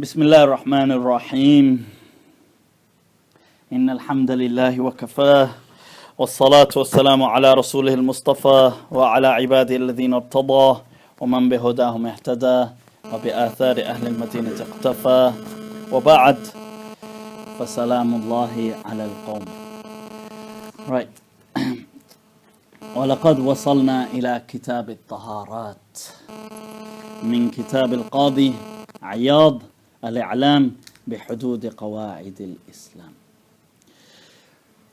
بسم الله الرحمن الرحيم إن الحمد لله وكفاه والصلاة والسلام على رسوله المصطفى وعلى عباده الذين ارتضى ومن بهداهم اهتدى وبآثار أهل المدينة اقتفى وبعد فسلام الله على القوم. Right. ولقد وصلنا إلى كتاب الطهارات من كتاب القاضي عياض الإعلام بحدود قواعد الإسلام.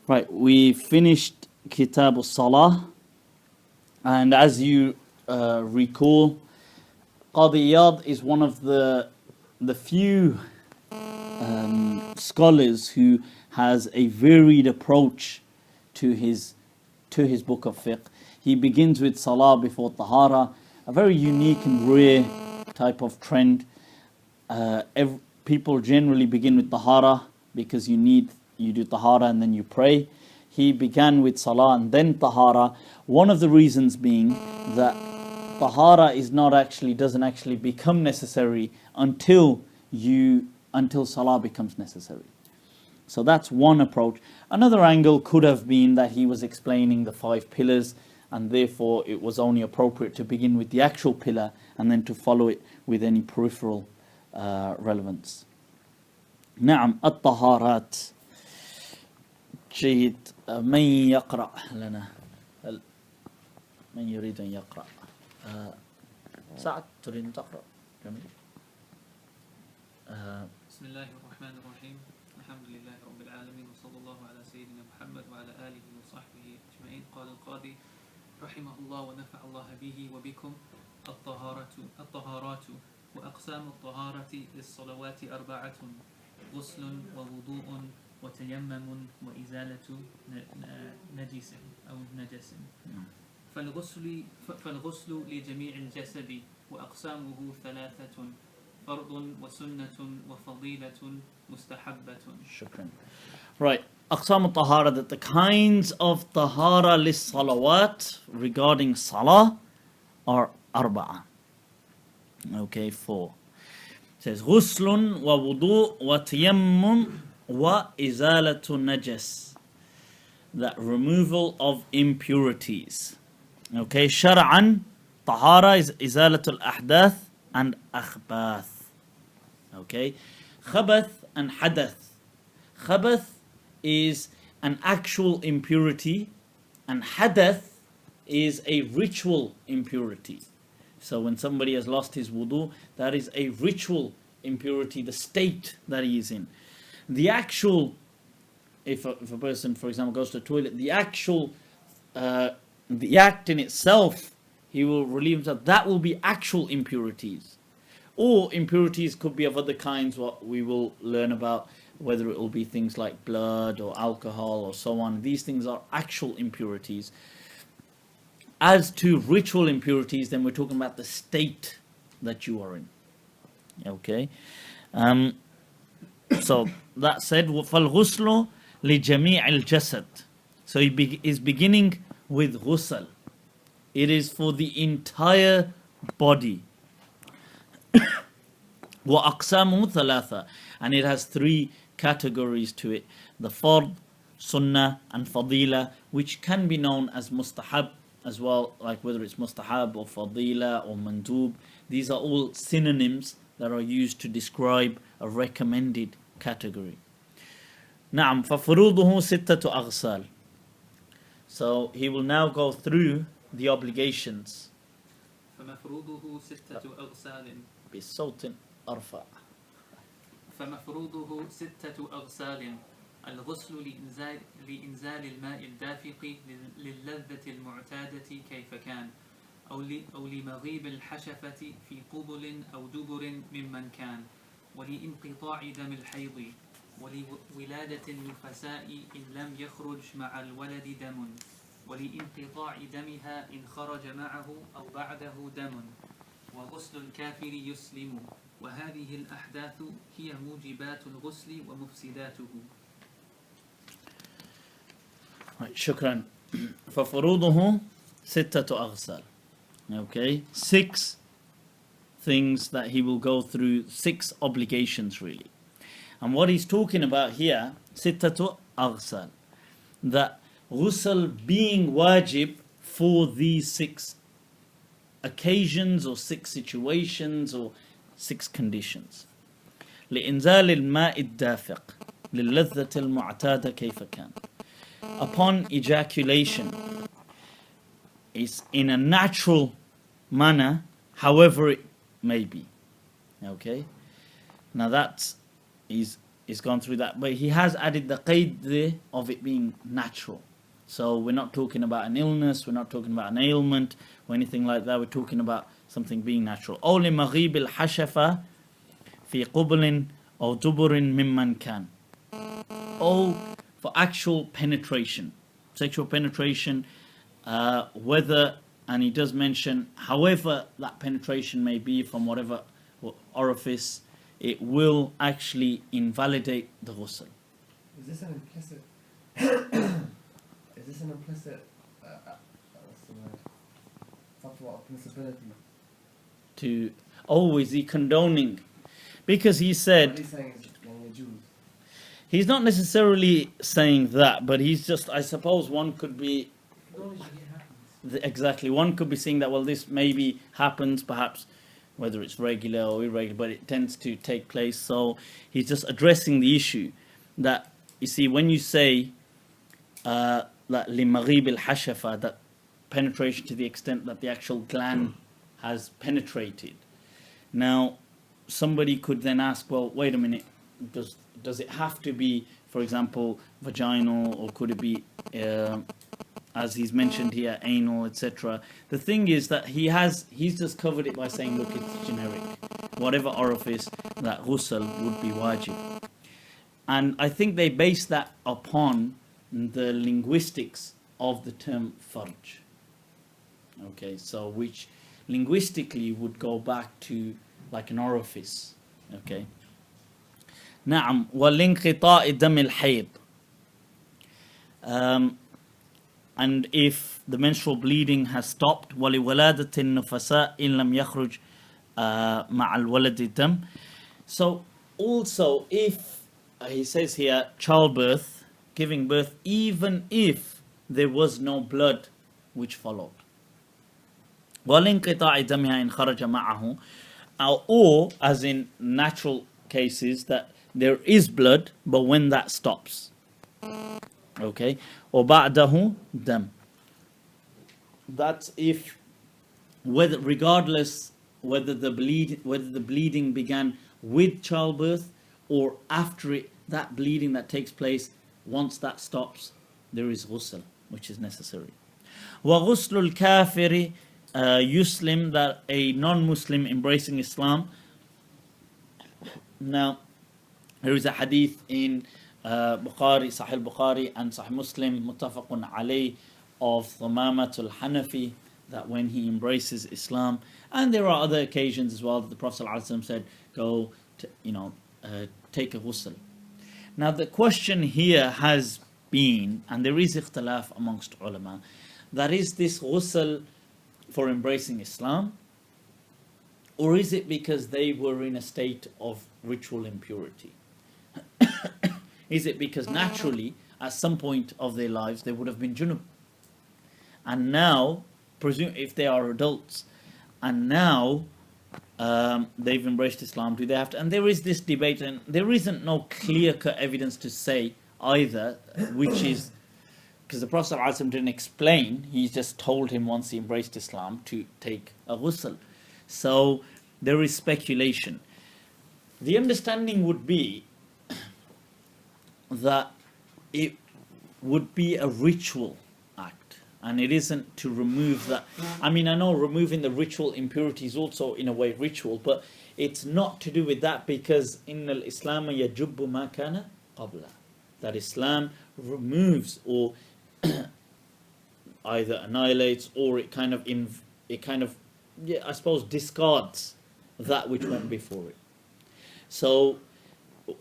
Right, we finished Kitab al-Salah, and as you recall, Qadi Iyad is one of the few scholars who has a varied approach to his book of fiqh. He begins with Salah before Tahara, a very unique and rare type of trend. People generally begin with Tahara because you do Tahara and then you pray. He began with Salah and then Tahara. One of the reasons being that Tahara doesn't actually become necessary until Salah becomes necessary. So that's one approach. Another angle could have been that he was explaining the 5 pillars, and therefore it was only appropriate to begin with the actual pillar and then to follow it with any peripheral relevance. نعم الطهارات. جيد. من يقرأ لنا؟ من يريد أن يقرأ؟ سعد تريد أن تقرأ؟ بسم الله الرحمن الرحيم. الحمد لله رب العالمين وصلى الله على سيدنا محمد وعلى آله وصحبه أجمعين. قال القاضي رحمه الله ونفع الله به وبكم. الطهارات وأقسام الطهارة للصلوات 4: غسل ووضوء وتيمم وإزالة نجس أو نجس. فالغسل لجميع الجسد وأقسامه 3: فرض وسنة وفضيلة مستحبة. شكرا. Right. أقسام الطهارة, that the kinds of طهارة للصلوات regarding salah are 4. Okay, 4. It says غسل ووضوء وتيمم وإزالة نجس, that removal of impurities. Okay, شرعا طهارة is إزالة الأحداث and أخباث. Okay, خبث and حدث. خبث is an actual impurity, and hadath is a ritual impurity. So when somebody has lost his wudu, that is a ritual impurity, the state that he is in. The actual, if a person, for example, goes to the toilet, the act in itself, he will relieve himself, that will be actual impurities. Or impurities could be of other kinds, what we will learn about, whether it will be things like blood or alcohol or so on. These things are actual impurities. As to ritual impurities, then we're talking about the state that you are in. Okay. So that said, فَالْغُسْلُ لِجَمِيعِ الْجَسَدِ. So he is beginning with ghusl. It is for the entire body. وَأَقْسَامُهُ 3. And it has 3 categories to it: the fard, sunnah and fadila, which can be known as mustahab as well, like whether it's mustahab or fadila or mandub. These are all synonyms that are used to describe a recommended category. نعم ففروضه 6 أغسال. So he will now go through the obligations. فمفروضه 6 أغسال. بصوت أرفع. فمفروضه 6 أغسال: الغسل لإنزال الماء الدافق للذة المعتادة كيف كان، أو لمغيب الحشفة في قبل أو دبر ممن كان، ولانقطاع دم الحيض، ولولادة النفساء إن لم يخرج مع الولد دم، ولانقطاع دمها إن خرج معه أو بعده دم، وغسل الكافر يسلم. وهذه الأحداث هي موجبات الغسل ومفسداته. شكرا. ففروضه 6 أغسال. Okay, 6 things that he will go through, 6 obligations really. And what he's talking about here, sittatu aghsal, that ghusl being wajib for these 6 occasions or 6 situations or 6 conditions. لإنزال الماء الدافق للذة المعتادة كيف كان. Upon ejaculation is in a natural manner, however it may be. Okay, now that's he's gone through that, but he has added the qaid there of it being natural. So we're not talking about an illness, we're not talking about an ailment or anything like that. We're talking about something being natural. أو لمغيب الحشفة في قبل أو دبر ممن كان. Or for actual penetration, sexual penetration, whether, and he does mention, however that penetration may be from whatever orifice, it will actually invalidate the ghusl. Is this an implicit? Is this an implicit? What's the word? Fatwa, permissibility. To is he condoning? Because he said. What he's saying is Jews. He's not necessarily saying that, but he's just, I suppose one could be, exactly, one could be saying that, well, this maybe happens, perhaps, whether it's regular or irregular, but it tends to take place. So he's just addressing the issue that, you see, when you say that لِمَغِيبِ الْحَشَفَةِ, that penetration to the extent that the actual gland has penetrated. Now, somebody could then ask, well, wait a minute, does it have to be, for example, vaginal, or could it be, as he's mentioned here, anal, etc.? The thing is that he's just covered it by saying, look, it's generic. Whatever orifice, that ghusl would be wajib. And I think they base that upon the linguistics of the term farj. Okay, so which linguistically would go back to like an orifice. Okay. نعم والانقطاع دم الحيض. And if the menstrual bleeding has stopped, ولولادة النفساء إن لم يخرج مع الولد الدم. So also if he says here childbirth, giving birth, even if there was no blood which followed. وَلِنْقِطَاعِ دَمِهَا إِنْ خَرَجَ مَعَهُ. Or, as in natural cases, that there is blood, but when that stops. Okay? وَبَعْدَهُ دَمْ. That's if, regardless whether the bleeding began with childbirth or after it, that bleeding that takes place, once that stops, there is ghusl, which is necessary. وَغُسْلُ الْكَافِرِ Yuslim, that a non-Muslim embracing Islam. Now, there is a hadith in Bukhari, Sahih Bukhari and Sahih Muslim, muttafaqun alayh, of Thumamatul Hanafi, that when he embraces Islam, and there are other occasions as well that the Prophet ﷺ said, go to, take a ghusl. Now the question here has been, and there is ikhtilaf amongst ulama, that is this ghusl for embracing Islam, or is it because they were in a state of ritual impurity? Is it because naturally at some point of their lives they would have been junub, and now, if they are adults and now they've embraced Islam, do they have to? And there is this debate, and there isn't no clear-cut evidence to say either, which is, because the Prophet ﷺ didn't explain, he just told him once he embraced Islam to take a ghusl. So there is speculation. The understanding would be that it would be a ritual act, and it isn't to remove that. I mean, I know removing the ritual impurity is also in a way ritual, but it's not to do with that, because إِنَّ الْإِسْلَامَ يَجُبُّ مَا كَانَ قَبْلَهُ, that Islam removes or either annihilates, or it kind of I suppose discards that which went before it. So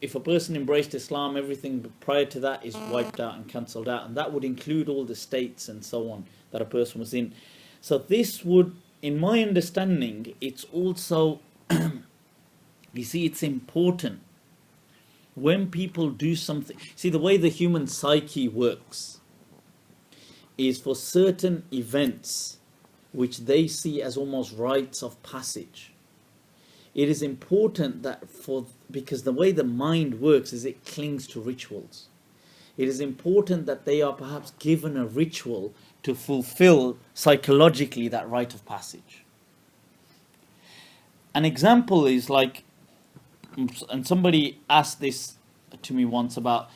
if a person embraced Islam, everything prior to that is wiped out and cancelled out, and that would include all the states and so on that a person was in. So this would, in my understanding, it's also You see, it's important when people do something. See, the way the human psyche works is for certain events which they see as almost rites of passage. It is important that because the way the mind works is it clings to rituals. It is important that they are perhaps given a ritual to fulfill psychologically that rite of passage. An example is like, and somebody asked this to me once about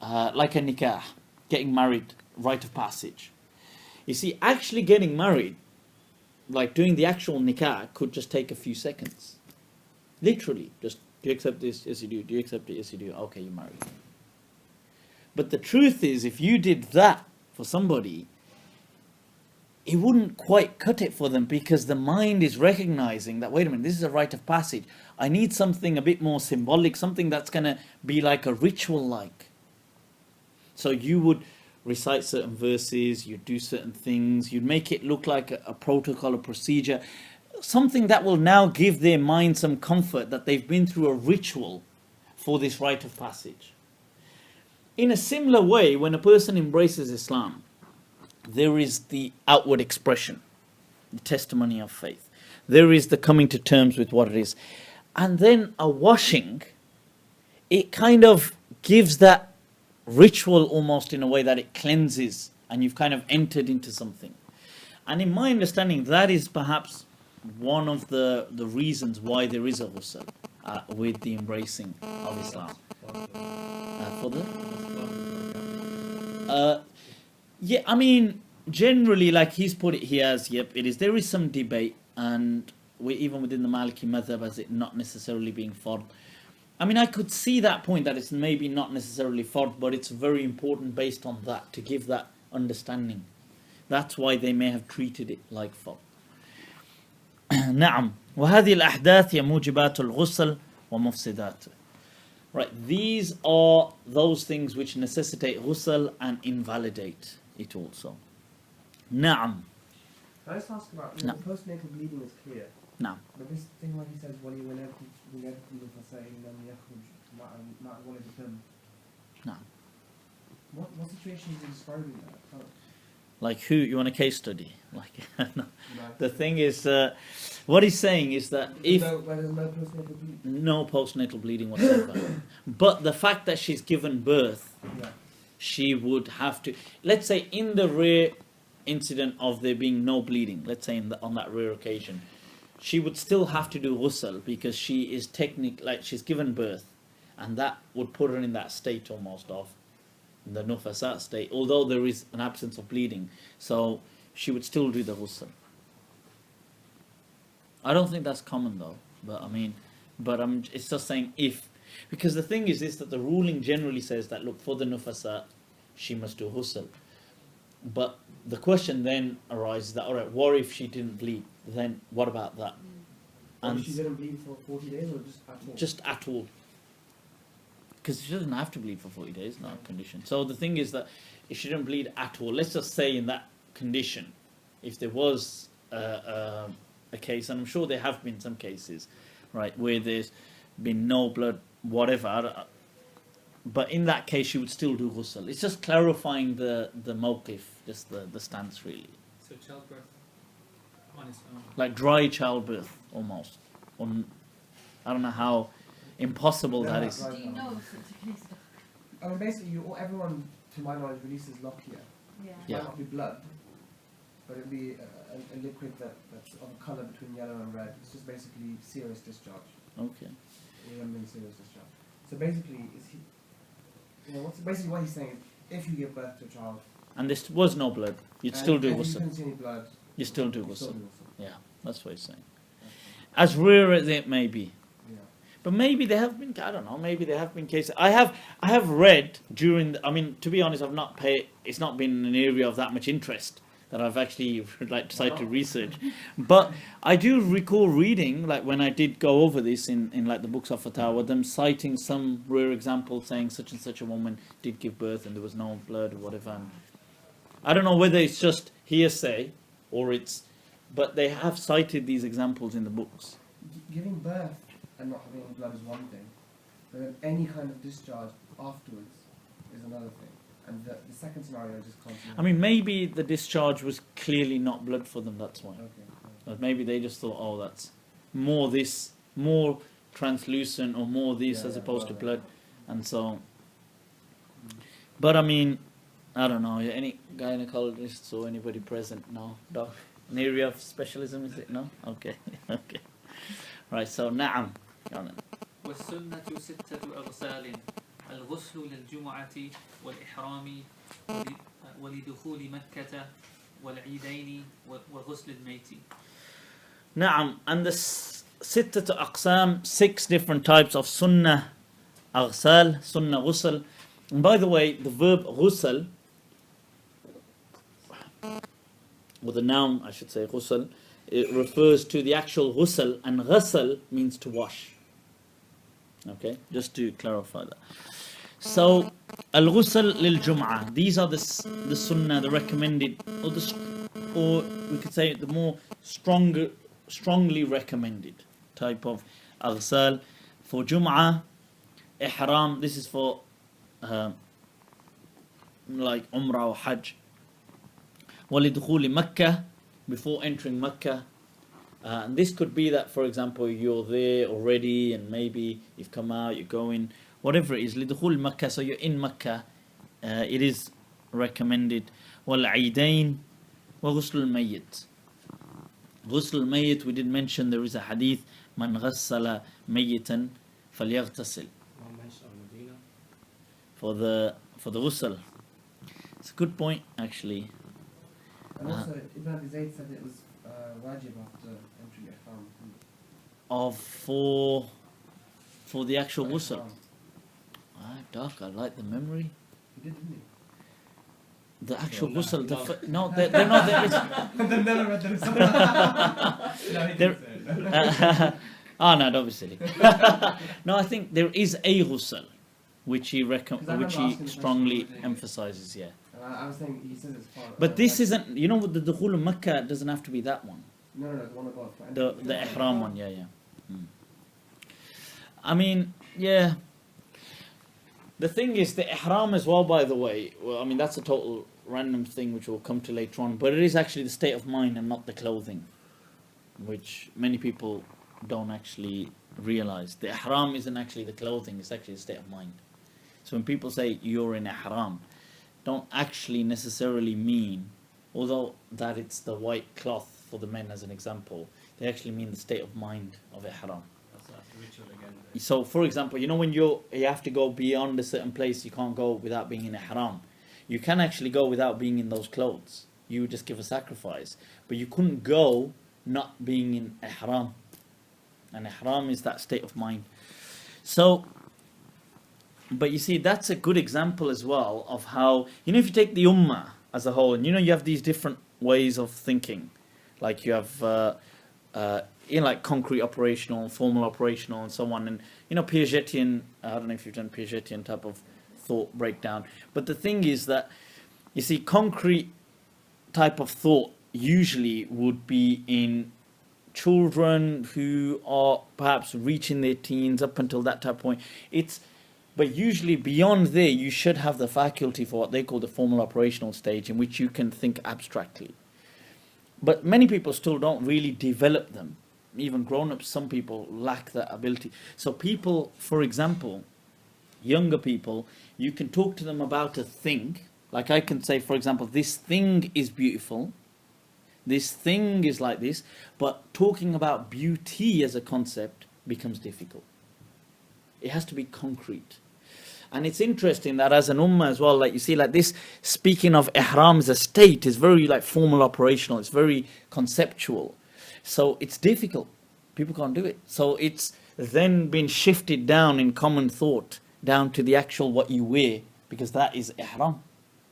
like a nikah, getting married, rite of passage. You see, actually getting married, like doing the actual nikah, could just take a few seconds. Literally, just, do you accept this? Yes, you do. Do you accept it? Yes, you do. Okay, you're married. But the truth is, if you did that for somebody, it wouldn't quite cut it for them, because the mind is recognizing that, wait a minute, this is a rite of passage. I need something a bit more symbolic, something that's going to be like a ritual like. So you would recite certain verses, you'd do certain things, you'd make it look like a protocol, a procedure, something that will now give their mind some comfort that they've been through a ritual for this rite of passage. In a similar way, when a person embraces Islam, there is the outward expression, the testimony of faith. There is the coming to terms with what it is. And then a washing, it kind of gives that ritual almost in a way that it cleanses and you've kind of entered into something. And in my understanding, that is perhaps one of the reasons why there is a ghusl with the embracing of Islam. For the? Yeah, I mean, generally, like he's put it here as, yep, it is. There is some debate, and even within the Maliki madhab, as it not necessarily being fard. I mean, I could see that point, that it's maybe not necessarily fard, but it's very important based on that, to give that understanding. That's why they may have treated it like fard. نعم وهذه الأحداث هي موجبات الغسل ومفسداته. Right, these are those things which necessitate ghusl and invalidate it also. نعم. Can I just ask about, the postnatal bleeding is clear. نعم. But this thing where he says, وَلِيَنَبْتِلُ فَسَائِلٍ لَمْ يَخْرُجْ مَعَ وَلَدِ الدَّمِ. نعم. What situation is he describing that? Like who? You want a case study? Like no. The thing is, what he's saying is that if no postnatal bleeding whatsoever, but the fact that she's given birth, she would have to. Let's say in the rare incident of there being no bleeding, let's say on that rare occasion, she would still have to do ghusl because she is like she's given birth, and that would put her in that state almost of the nufasa state, although there is an absence of bleeding, so she would still do the ghusl. I don't think that's common though, but I mean, it's just saying if, because the thing is this, that the ruling generally says that, look, for the nufasa, she must do ghusl. But the question then arises that, alright, what if she didn't bleed? Then what about that? And she didn't bleed for 40 days or just at all? Just at all. Because she doesn't have to bleed for 40 days, not a condition. So the thing is that if she didn't bleed at all, let's just say in that condition, if there was a case, and I'm sure there have been some cases, right, where there's been no blood, whatever, but in that case she would still do ghusl. It's just clarifying the mawqif, just the stance really. So childbirth on its own. Like dry childbirth almost. I don't know how impossible that is. Do you know such a case? I mean, basically, everyone, to my knowledge, releases lochia. Yeah. It might not be blood, but it'd be a liquid that's of a colour between yellow and red. It's just basically serous discharge. Okay. Remembering serious discharge. So basically, basically what he's saying is, if you give birth to a child, and there was no blood, you'd still do if you ghusl. didn't see any blood, You still do you still ghusl. do ghusl. Yeah, that's what he's saying. As rare as it may be. Yeah. But maybe there have been, I don't know, maybe there have been cases. I have read during, I mean, to be honest, it's not been an area of that much interest that I've actually decided to research. But I do recall reading, like when I did go over this in like the books of Fatawa, them citing some rare example saying such and such a woman did give birth and there was no blood or whatever. And I don't know whether it's just hearsay or but they have cited these examples in the books. giving birth and not having any blood is one thing, but then any kind of discharge afterwards is another thing. And the second scenario I just can't see. I mean, maybe the discharge was clearly not blood for them, that's why. Okay. But maybe they just thought, oh, that's more this, more translucent or more this Yeah, as yeah, opposed to well, blood. And so, but I mean, I don't know, any gynecologists or anybody present? No, doc, an area of specialism, is it? No? Okay, okay. Right, so na'am. Go on then. والسنة 6 أغسال الغسل للجمعة والإحرام ولدخول مكة والعيدين وغسل الميت. Na'am, and the sittatu aqsam, 6 different types of sunnah aghsal, sunnah ghusl. And by the way, the verb ghusl, or the noun I should say ghusl, it refers to the actual ghusl, and ghusl means to wash. Okay, just to clarify that. So, al-ghusl lil-jum'ah, these are the sunnah, the recommended, or we could say the more strongly recommended type of aghsal for Jum'ah, ihram, this is for like Umrah or Hajj. Walidukhuli Makkah, before entering Makkah. And this could be that, for example, you're there already and maybe you've come out, you're going, whatever it is, lidukhul Makkah, so you're in Makkah, it is recommended. Wal-Eidain wa ghusl al-Mayyit. Ghusl al-Mayyit, we did mention there is a hadith, man ghassala mayyitan falyaghtasil. For the ghusl. It's a good point, actually. And also, Ibn Abi Zayd said it was wajib after entering ihram. For the actual For ghusl. ihram. Doc, I like the memory. He did, didn't he? The actual ghusl, No. they're not there. Then never read the No, he didn't say it. Oh no, don't be silly. No, I think there is a ghusl which he strongly emphasizes, yeah. And I was saying, he says it's far. But this isn't, you know, the Dukhul of Makkah doesn't have to be that one. No, the one above. The ihram one, yeah. I mean, yeah. The thing is, the ihram as well, by the way, well, I mean, that's a total random thing which we'll come to later on, but it is actually the state of mind and not the clothing, which many people don't actually realize. The ihram isn't actually the clothing, it's actually the state of mind. So when people say you're in ihram, don't actually necessarily mean, although that it's the white cloth for the men as an example, they actually mean the state of mind of ihram. Ritual again. So, for example, you know when you have to go beyond a certain place, you can't go without being in ihram. You can actually go without being in those clothes. You would just give a sacrifice. But you couldn't go not being in ihram. And ihram is that state of mind. So, but you see, that's a good example as well of how, you know, if you take the ummah as a whole, and you know, you have these different ways of thinking. Like you have like concrete operational, formal operational, and so on. And you know, Piagetian, I don't know if you've done Piagetian type of thought breakdown. But the thing is that, you see, concrete type of thought usually would be in children who are perhaps reaching their teens up until that type of point. But usually beyond there, you should have the faculty for what they call the formal operational stage, in which you can think abstractly. But many people still don't really develop them. Even grown-ups, some people lack that ability. So people, for example, younger people, you can talk to them about a thing. Like I can say, for example, this thing is beautiful. This thing is like this. But talking about beauty as a concept becomes difficult. It has to be concrete. And it's interesting that as an ummah as well, like you see, like this, speaking of ihram as a state is very like formal operational. It's very conceptual. So it's difficult. People can't do it. So it's then been shifted down in common thought, down to the actual what you wear, because that is ihram.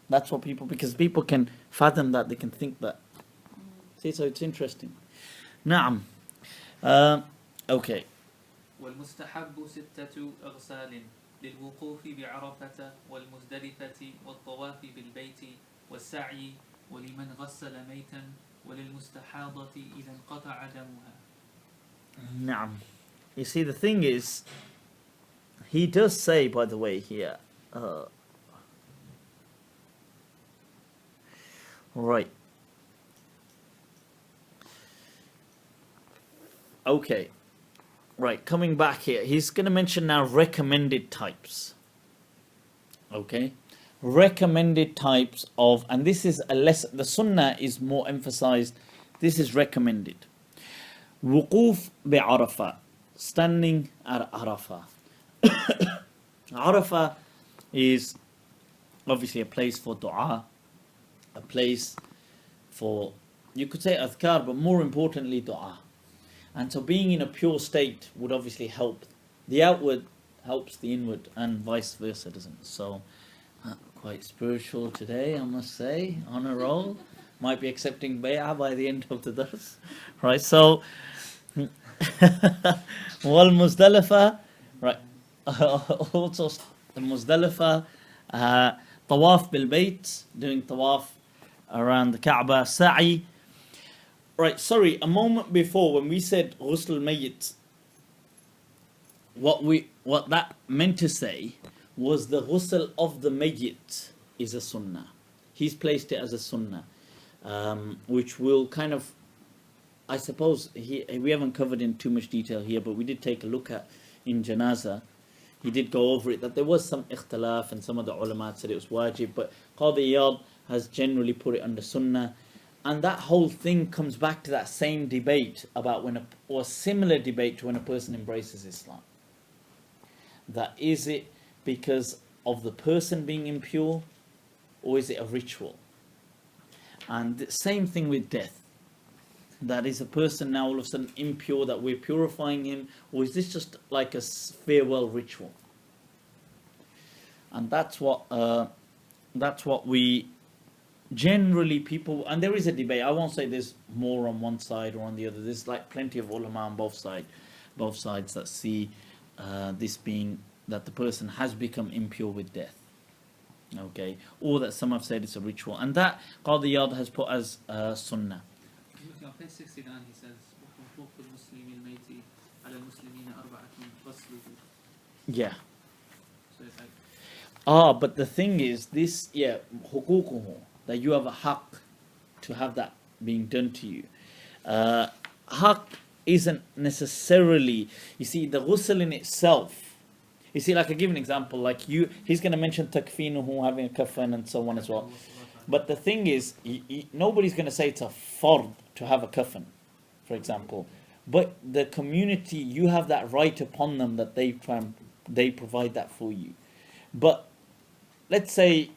That's what because people can fathom that, they can think that. See, so it's interesting. Naam. Okay. والمستحب 6 أغسال للوقوف بعرفة والمزدلفة والطواف بالبيت والسعي ولمن غسل ميتا وللمستحاضة إذا انقطع دمها. نعم. You see, the thing is, he does say, by the way, here, right. Okay. Right, coming back here, he's going to mention now recommended types. Okay? Recommended types of, and this is a less, the sunnah is more emphasized, this is recommended. Wuquf bi'arafah, standing at Arafah. Arafah is obviously a place for dua, a place for, you could say adhkar, but more importantly dua. And so being in a pure state would obviously help. The outward helps the inward and vice versa, doesn't it? So, quite spiritual today, I must say, on a roll. Might be accepting bay'ah by the end of the dars. Right, so, wal Muzdalifah, right, also the Muzdalifah, tawaf bil bayt, doing tawaf around the Kaaba, sa'i. Right, sorry, a moment before when we said ghusl al-mayyit, what that meant to say was the ghusl of the mayyit is a sunnah. He's placed it as a sunnah, which will kind of, I suppose, we haven't covered in too much detail here, but we did take a look at in Janazah. He did go over it, that there was some ikhtilaf and some of the ulama said it was wajib, but Qadi Iyad has generally put it under sunnah. And that whole thing comes back to that same debate about when or similar debate to when a person embraces Islam. That is it because of the person being impure, or is it a ritual? And the same thing with death. That is a person now all of a sudden impure, that we're purifying him, or is this just like a farewell ritual? And that's what we generally people, and there is a debate. I won't say there's more on one side or on the other. There's like plenty of ulama on both sides that see this being that the person has become impure with death. Okay, or that some have said it's a ritual, and that Qadi Iyad has put as sunnah. On page 69 he says وحقوق المسلم الميت على المسلمين أربعة غسله. Yeah. So it's like, But the thing is, this, حقوقه, that you have a haqq to have that being done to you. Haqq isn't necessarily, you see, the ghusl in itself. You see, like I give an example, like he's going to mention takfinuhu, having a kafan and so on as well. But the thing is, nobody's going to say it's a fard to have a kafan, for example. But the community, you have that right upon them that they provide that for you. But let's say,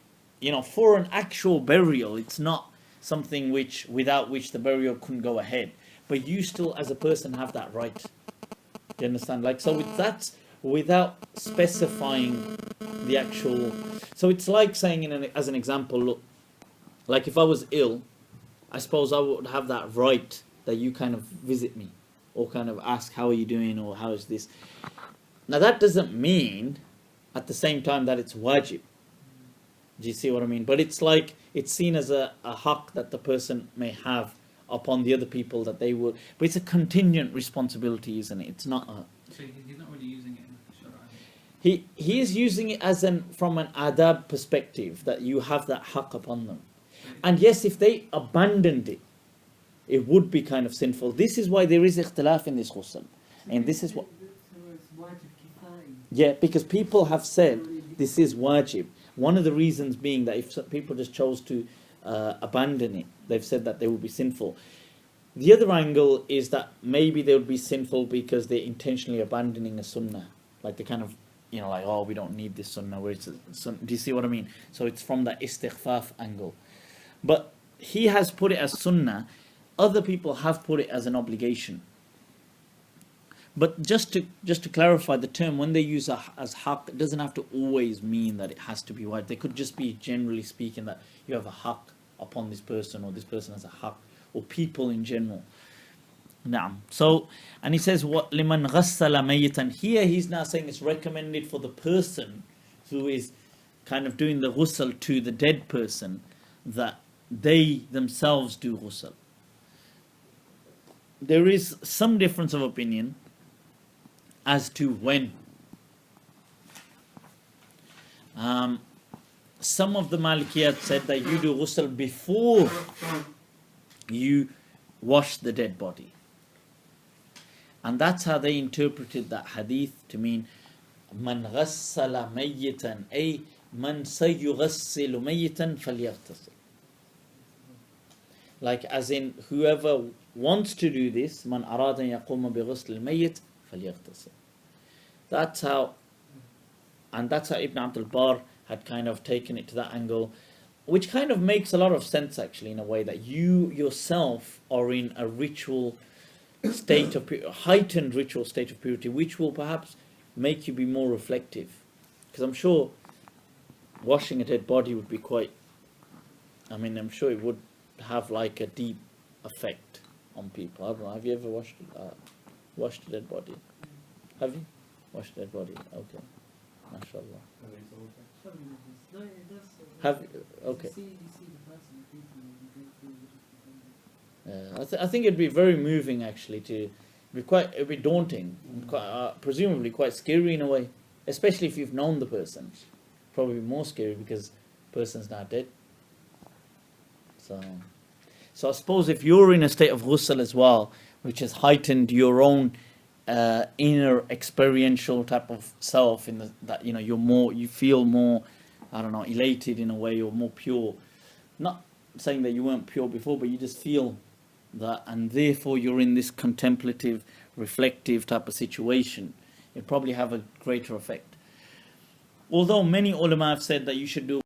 for an actual burial, it's not something without which the burial couldn't go ahead. But you still, as a person, have that right. Do you understand? Like, so with that, without specifying the actual. So it's like saying, as an example, look, like if I was ill, I suppose I would have that right that you kind of visit me, or kind of ask, how are you doing, or how is this? Now that doesn't mean, at the same time, that it's wajib. Do you see what I mean? But it's like, it's seen as a haqq that the person may have upon the other people that they will. But it's a contingent responsibility, isn't it? It's not a. so he's not really using it in Shara. He is using it from an adab perspective, that you have that haqq upon them. And yes, if they abandoned it, it would be kind of sinful. This is why there is ikhtilaf in this ghusl. And this is what. Yeah, because people have said this is wajib. One of the reasons being that if people just chose to abandon it, they've said that they would be sinful. The other angle is that maybe they would be sinful because they're intentionally abandoning a sunnah. Like they kind of, like, oh, we don't need this sunnah. Where it's do you see what I mean? So it's from that istighfaf angle. But he has put it as sunnah. Other people have put it as an obligation. But just to clarify the term, when they use as haqq, it doesn't have to always mean that it has to be wajib. They could just be generally speaking that you have a haqq upon this person, or this person has a haqq, or people in general. Naam. So, and he says, what liman ghassala mayyitan. Here he's now saying it's recommended for the person who is kind of doing the ghusl to the dead person, that they themselves do ghusl. There is some difference of opinion as to when. Some of the Malikiyat said that you do ghusl before you wash the dead body. And that's how they interpreted that hadith to mean Man ghassala mayyitan, ay man sayughassilu mayyitan falyaghtasil. Like as in whoever wants to do this, man arada an yaquma bi ghusl al-mayyit falyaghtasil. That's how Ibn Abdul Barr had kind of taken it to that angle, which kind of makes a lot of sense actually, in a way that you yourself are in a ritual state of heightened ritual state of purity, which will perhaps make you be more reflective. Because I'm sure washing a dead body would be quite, I'm sure it would have like a deep effect on people. I don't know, have you ever washed a dead body? Have you? Washed a dead body? Okay. MashaAllah. Have you? Okay. I think it'd be very moving actually it'd be daunting, presumably quite scary in a way, especially if you've known the person. Probably more scary because the person's not dead. So I suppose if you're in a state of ghusl as well, which has heightened your own inner experiential type of self, that you feel more, elated in a way, or more pure. Not saying that you weren't pure before, but you just feel that, and therefore you're in this contemplative, reflective type of situation. It probably have a greater effect. Although many ulama have said that you should do